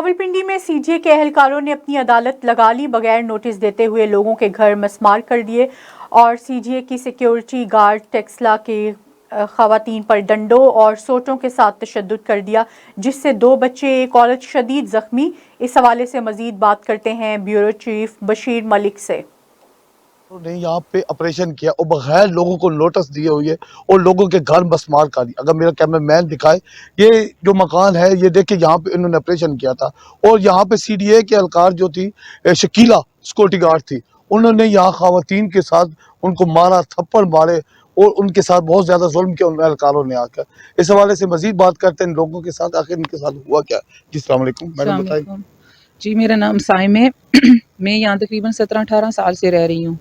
रावलपिंडी में सीजीए के एहलकारों ने अपनी अदालत लगा ली, बगैर नोटिस देते हुए लोगों के घर मसमार कर दिए और सीजीए की सिक्योरिटी गार्ड टेक्सला के खवातीन पर डंडों और सोटों के साथ तशद्दुद कर दिया, जिससे 2 बच्चे एक औरत शदीद जख्मी। इस हवाले से मजीद बात करते हैं ब्यूरो चीफ बशीर मलिक से। ने यहाँ पे ऑपरेशन किया और बगैर लोगों को नोटिस दिए हुए और लोगों के घर मसमार कर दी। अगर मेरा कैमरा मैन दिखाए, ये जो मकान है ये देखिए, यहाँ पे इन्होंने ऑपरेशन किया था और यहाँ पे सीडीए के एहलकार जो थी शकीला सिक्योरिटी गार्ड थी, उन्होंने यहाँ खवातीन के साथ उनको मारा, थप्पड़ मारे और उनके साथ बहुत ज्यादा जुल्म किया उन एहलकारों ने आकर। इस हवाले से मजीद बात करते हैं इन लोगों के साथ, आखिर इनके साथ हुआ क्या। जी अस्सलाम वालेकुम मैडम, बताइए। जी मेरा नाम साइम है। मैं यहाँ तकरीबन 17-18 साल से रह रही हूँ।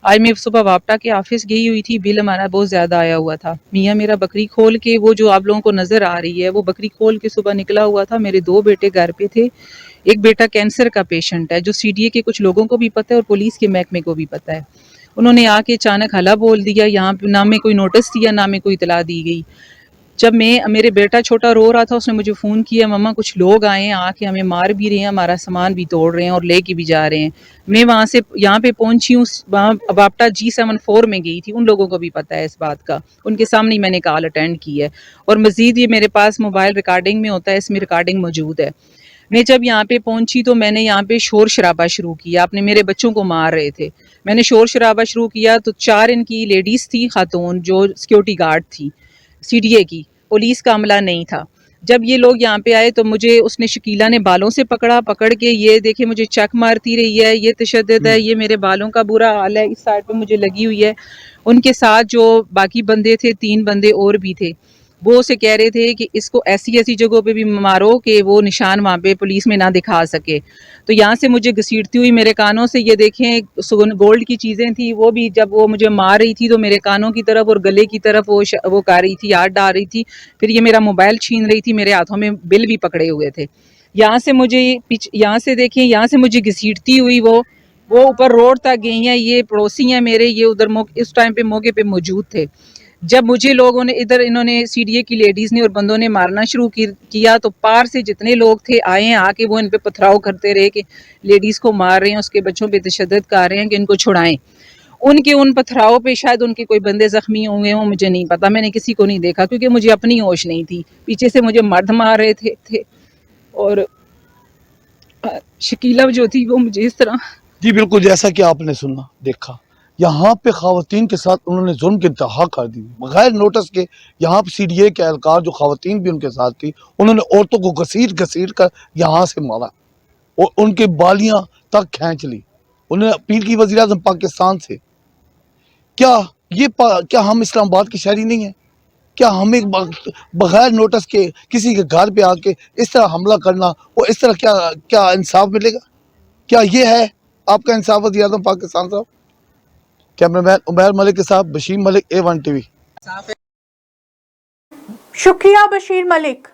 आज मैं सुबह वापटा के ऑफिस गई हुई थी, बिल हमारा बहुत ज़्यादा आया हुआ था। मियाँ मेरा बकरी खोल के, वो जो आप लोगों को नज़र आ रही है, वो बकरी खोल के सुबह निकला हुआ था। मेरे 2 बेटे घर पे थे। एक बेटा कैंसर का पेशेंट है, जो सीडीए के कुछ लोगों को भी पता है और पुलिस के महकमे को भी पता है। उन्होंने आके अचानक हल्ला बोल दिया, यहाँ पे ना में कोई नोटिस दिया, ना में कोई इतला दी गई। जब मेरे बेटा छोटा रो रहा था, उसने मुझे फ़ोन किया, मम्मा कुछ लोग आए हैं, आके हमें मार भी रहे हैं, हमारा सामान भी तोड़ रहे हैं और लेके भी जा रहे हैं। मैं वहाँ से यहाँ पे पहुँची हूँ, वहाँ वापटा G74 में गई थी। उन लोगों को भी पता है इस बात का, उनके सामने ही मैंने कॉल अटेंड की है और मज़ीद ये मेरे पास मोबाइल रिकॉर्डिंग में होता है, इसमें रिकॉर्डिंग मौजूद है। मैं जब यहाँ पे पहुंची तो मैंने यहाँ पे शोर शराबा शुरू किया। आपने मेरे बच्चों को मार रहे थे, मैंने शोर शराबा शुरू किया तो 4 इनकी लेडीज़ थी, खातून, जो सिक्योरिटी गार्ड थी सीडीए की, पुलिस का अमला नहीं था। जब ये लोग यहाँ पे आए तो मुझे उसने शकीला ने बालों से पकड़ के, ये देखे मुझे चक मारती रही है, ये तशद्दुद है, ये मेरे बालों का बुरा हाल है, इस साइड पे मुझे लगी हुई है। उनके साथ जो बाकी बंदे थे, 3 बंदे और भी थे, वो उसे कह रहे थे कि इसको ऐसी ऐसी जगहों पे भी मारो कि वो निशान वहाँ पे पुलिस में ना दिखा सके। तो यहाँ से मुझे घसीटती हुई मेरे कानों से, ये देखें गोल्ड की चीज़ें थी, वो भी जब वो मुझे मार रही थी तो मेरे कानों की तरफ और गले की तरफ वो कर रही थी, याद डाल रही थी। फिर ये मेरा मोबाइल छीन रही थी, मेरे हाथों में बिल भी पकड़े हुए थे। यहाँ से मुझे यहाँ से देखें, यहाँ से मुझे घसीटती हुई वो ऊपर रोड तक गई हैं। ये पड़ोसी हैं मेरे, ये उधर इस टाइम पे मौके पे मौजूद थे। जब मुझे लोगों ने इन्होंने सीडीए की लेडीज़ ने और बंदों ने मारना शुरू किया तो पार से जितने लोग थे आए हैं, आके वो इन पे पथराव करते रहे कि लेडीज़ को मार रहे हैं, उसके बच्चों पे तशद्दुद कर रहे हैं कि इनको छुड़ाएं। उनके उन पथराव पे शायद उनके कोई बंदे जख्मी हुए हों, मुझे नहीं पता, मैंने किसी को नहीं देखा क्योंकि मुझे अपनी होश नहीं थी। पीछे से मुझे मर्द मार रहे थे और शकीला जो थी वो मुझे इस तरह। जी बिल्कुल, जैसा कि आपने सुना देखा, यहाँ पे खवातीन के साथ उन्होंने जुल्म की इंतहा कर दी बगैर नोटिस के। यहाँ पे सीडीए के एहलकार जो खवातीन भी उनके साथ थी, उन्होंने औरतों को घसीट कर यहाँ से मारा और उनके बालियां तक खींच ली। उन्होंने अपील की वज़ीर-ए-आज़म पाकिस्तान से। क्या हम इस्लामाबाद के शहरी नहीं है? क्या हमें बगैर नोटिस के किसी के घर पे आके इस तरह हमला करना और इस तरह क्या इंसाफ मिलेगा? क्या ये है आपका इंसाफ वज़ीर-ए-आज़म पाकिस्तान साहब? कैमरामैन उमैर मलिक के साथ बशीर मलिक, A1 TV। शुक्रिया बशीर मलिक।